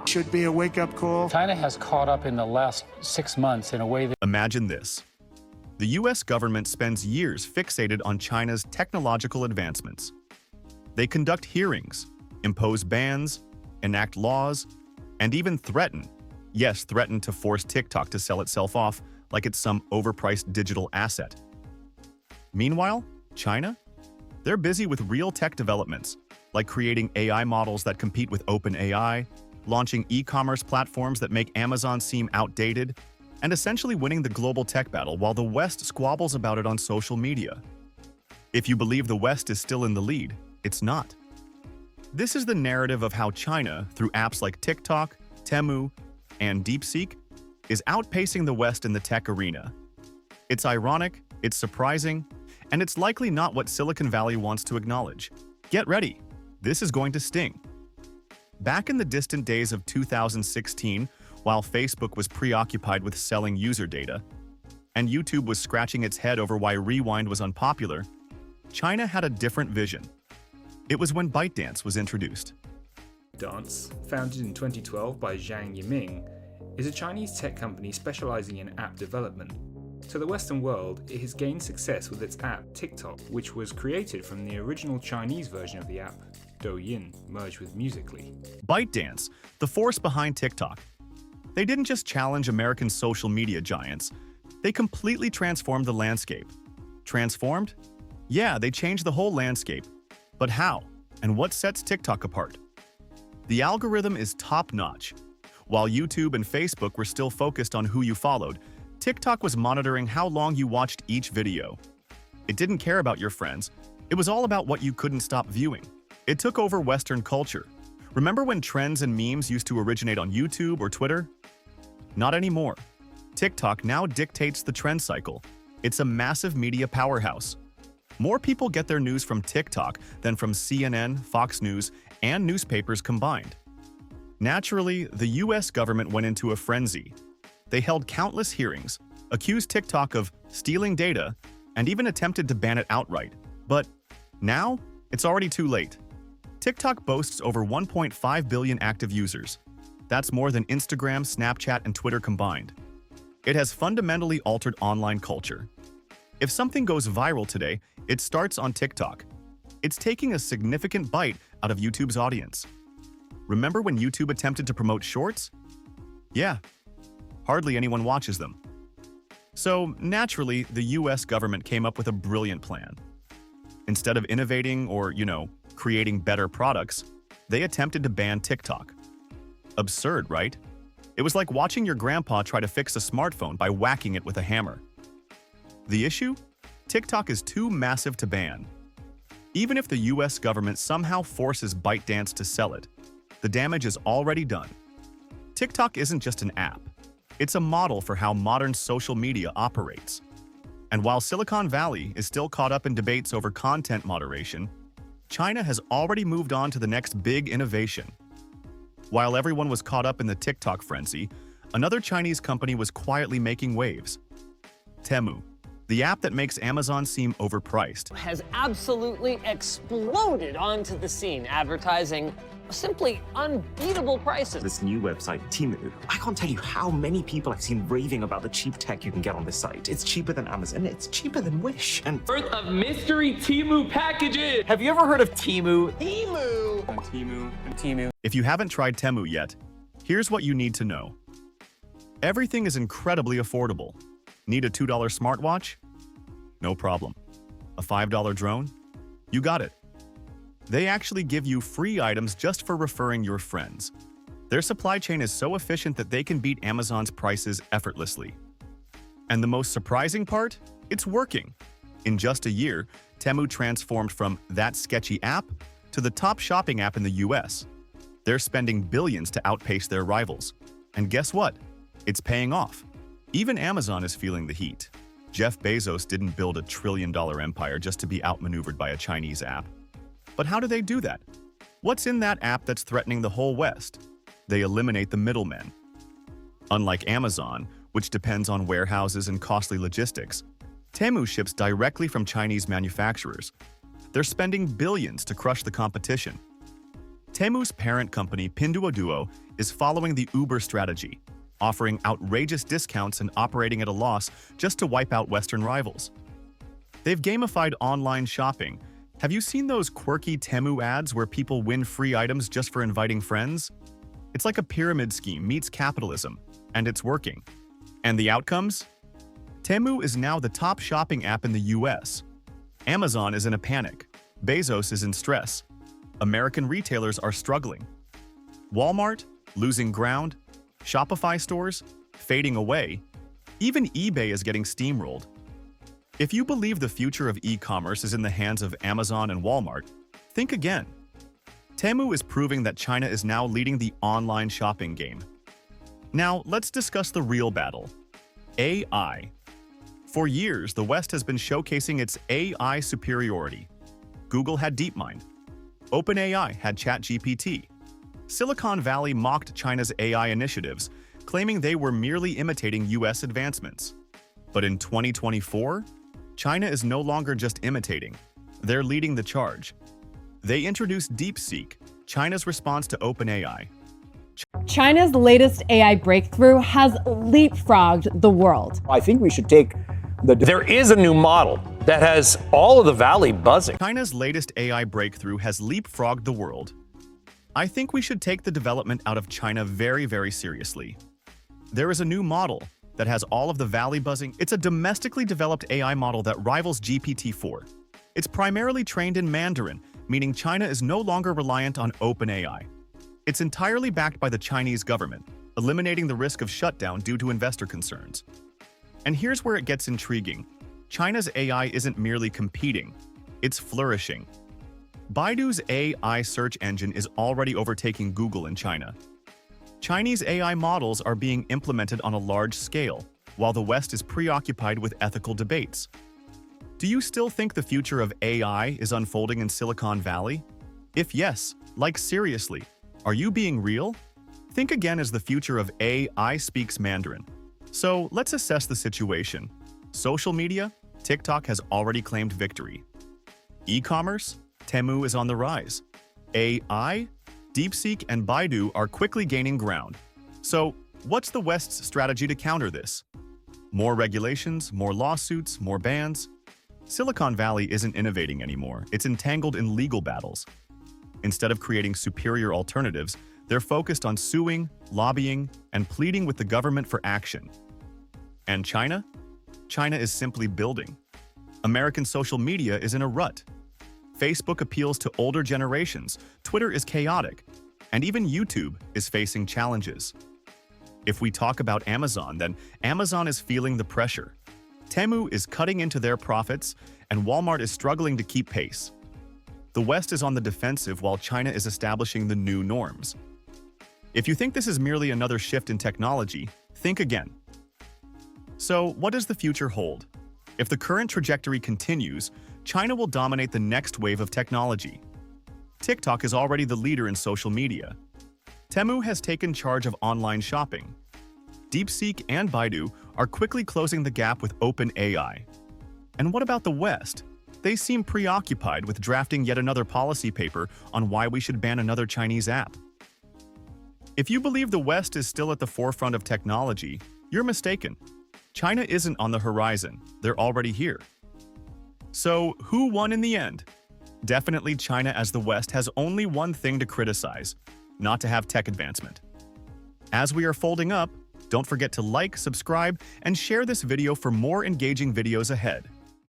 Should be a wake-up call. China has caught up in the last 6 months in a way that... Imagine this. The US government spends years fixated on China's technological advancements. They conduct hearings, impose bans, enact laws, and even threaten to force TikTok to sell itself off like it's some overpriced digital asset. Meanwhile, China? They're busy with real tech developments, like creating AI models that compete with OpenAI, launching e-commerce platforms that make Amazon seem outdated, and essentially winning the global tech battle while the West squabbles about it on social media. If you believe the West is still in the lead, it's not. This is the narrative of how China, through apps like TikTok, Temu, and DeepSeek, is outpacing the West in the tech arena. It's ironic, it's surprising, and it's likely not what Silicon Valley wants to acknowledge. Get ready, this is going to sting. Back in the distant days of 2016, while Facebook was preoccupied with selling user data, and YouTube was scratching its head over why Rewind was unpopular, China had a different vision. It was when ByteDance was introduced. Dance, founded in 2012 by Zhang Yiming, is a Chinese tech company specializing in app development. To the Western world, it has gained success with its app TikTok, which was created from the original Chinese version of the app, Douyin, merged with Musical.ly. ByteDance, the force behind TikTok. They didn't just challenge American social media giants, they completely transformed the landscape. Transformed? Yeah, they changed the whole landscape. But how? And what sets TikTok apart? The algorithm is top-notch. While YouTube and Facebook were still focused on who you followed, TikTok was monitoring how long you watched each video. It didn't care about your friends. It was all about what you couldn't stop viewing. It took over Western culture. Remember when trends and memes used to originate on YouTube or Twitter? Not anymore. TikTok now dictates the trend cycle. It's a massive media powerhouse. More people get their news from TikTok than from CNN, Fox News, and newspapers combined. Naturally, the US government went into a frenzy. They held countless hearings, accused TikTok of stealing data, and even attempted to ban it outright. But now, it's already too late. TikTok boasts over 1.5 billion active users. That's more than Instagram, Snapchat, and Twitter combined. It has fundamentally altered online culture. If something goes viral today, it starts on TikTok. It's taking a significant bite out of YouTube's audience. Remember when YouTube attempted to promote Shorts? Yeah, hardly anyone watches them. So, naturally, the US government came up with a brilliant plan. Instead of innovating or, creating better products, they attempted to ban TikTok. Absurd, right? It was like watching your grandpa try to fix a smartphone by whacking it with a hammer. The issue? TikTok is too massive to ban. Even if the US government somehow forces ByteDance to sell it, the damage is already done. TikTok isn't just an app. It's a model for how modern social media operates. And while Silicon Valley is still caught up in debates over content moderation, China has already moved on to the next big innovation. While everyone was caught up in the TikTok frenzy, another Chinese company was quietly making waves. Temu, the app that makes Amazon seem overpriced, has absolutely exploded onto the scene, advertising simply unbeatable prices. This new website, Temu, I can't tell you how many people I've seen raving about the cheap tech you can get on this site. It's cheaper than Amazon, it's cheaper than Wish, and worth of mystery Temu packages. Have you ever heard of Temu? Temu. If you haven't tried Temu yet, here's what you need to know. Everything is incredibly affordable. Need a $2 smartwatch? No problem. A $5 drone? You got it. They actually give you free items just for referring your friends. Their supply chain is so efficient that they can beat Amazon's prices effortlessly. And the most surprising part? It's working. In just a year, Temu transformed from that sketchy app to the top shopping app in the US. They're spending billions to outpace their rivals. And guess what? It's paying off. Even Amazon is feeling the heat. Jeff Bezos didn't build a trillion-dollar empire just to be outmaneuvered by a Chinese app. But how do they do that? What's in that app that's threatening the whole West? They eliminate the middlemen. Unlike Amazon, which depends on warehouses and costly logistics, Temu ships directly from Chinese manufacturers. They're spending billions to crush the competition. Temu's parent company Pinduoduo is following the Uber strategy, offering outrageous discounts and operating at a loss just to wipe out Western rivals. They've gamified online shopping. Have you seen those quirky Temu ads where people win free items just for inviting friends? It's like a pyramid scheme meets capitalism, and it's working. And the outcomes? Temu is now the top shopping app in the US. Amazon is in a panic. Bezos is in stress. American retailers are struggling. Walmart, losing ground. Shopify stores, fading away. Even eBay is getting steamrolled. If you believe the future of e-commerce is in the hands of Amazon and Walmart, think again. Temu is proving that China is now leading the online shopping game. Now, let's discuss the real battle. AI. For years, the West has been showcasing its AI superiority. Google had DeepMind. OpenAI had ChatGPT. Silicon Valley mocked China's AI initiatives, claiming they were merely imitating US advancements. But in 2024, China is no longer just imitating. They're leading the charge. They introduced DeepSeek, China's response to OpenAI. China's latest AI breakthrough has leapfrogged the world. I think we should take There is a new model that has all of the valley buzzing. China's latest AI breakthrough has leapfrogged the world. I think we should take the development out of China very, very seriously. There is a new model that has all of the valley buzzing. It's a domestically developed AI model that rivals GPT-4. It's primarily trained in Mandarin, meaning China is no longer reliant on OpenAI. It's entirely backed by the Chinese government, eliminating the risk of shutdown due to investor concerns. And here's where it gets intriguing. China's AI isn't merely competing, it's flourishing. Baidu's AI search engine is already overtaking Google in China. Chinese AI models are being implemented on a large scale, while the West is preoccupied with ethical debates. Do you still think the future of AI is unfolding in Silicon Valley? If yes, like seriously, are you being real? Think again as the future of AI speaks Mandarin. So let's assess the situation. Social media, TikTok has already claimed victory. E-commerce, Temu is on the rise. AI, DeepSeek and Baidu are quickly gaining ground. So what's the West's strategy to counter this? More regulations, more lawsuits, more bans? Silicon Valley isn't innovating anymore. It's entangled in legal battles. Instead of creating superior alternatives, they're focused on suing, lobbying, and pleading with the government for action. And China? China is simply building. American social media is in a rut. Facebook appeals to older generations, Twitter is chaotic, and even YouTube is facing challenges. If we talk about Amazon, then Amazon is feeling the pressure. Temu is cutting into their profits, and Walmart is struggling to keep pace. The West is on the defensive while China is establishing the new norms. If you think this is merely another shift in technology, think again. So, what does the future hold? If the current trajectory continues, China will dominate the next wave of technology. TikTok is already the leader in social media. Temu has taken charge of online shopping. DeepSeek and Baidu are quickly closing the gap with OpenAI. And what about the West? They seem preoccupied with drafting yet another policy paper on why we should ban another Chinese app. If you believe the West is still at the forefront of technology, you're mistaken. China isn't on the horizon, they're already here. So, who won in the end? Definitely China, as the West has only one thing to criticize: not to have tech advancement. As we are folding up, don't forget to like, subscribe, and share this video for more engaging videos ahead.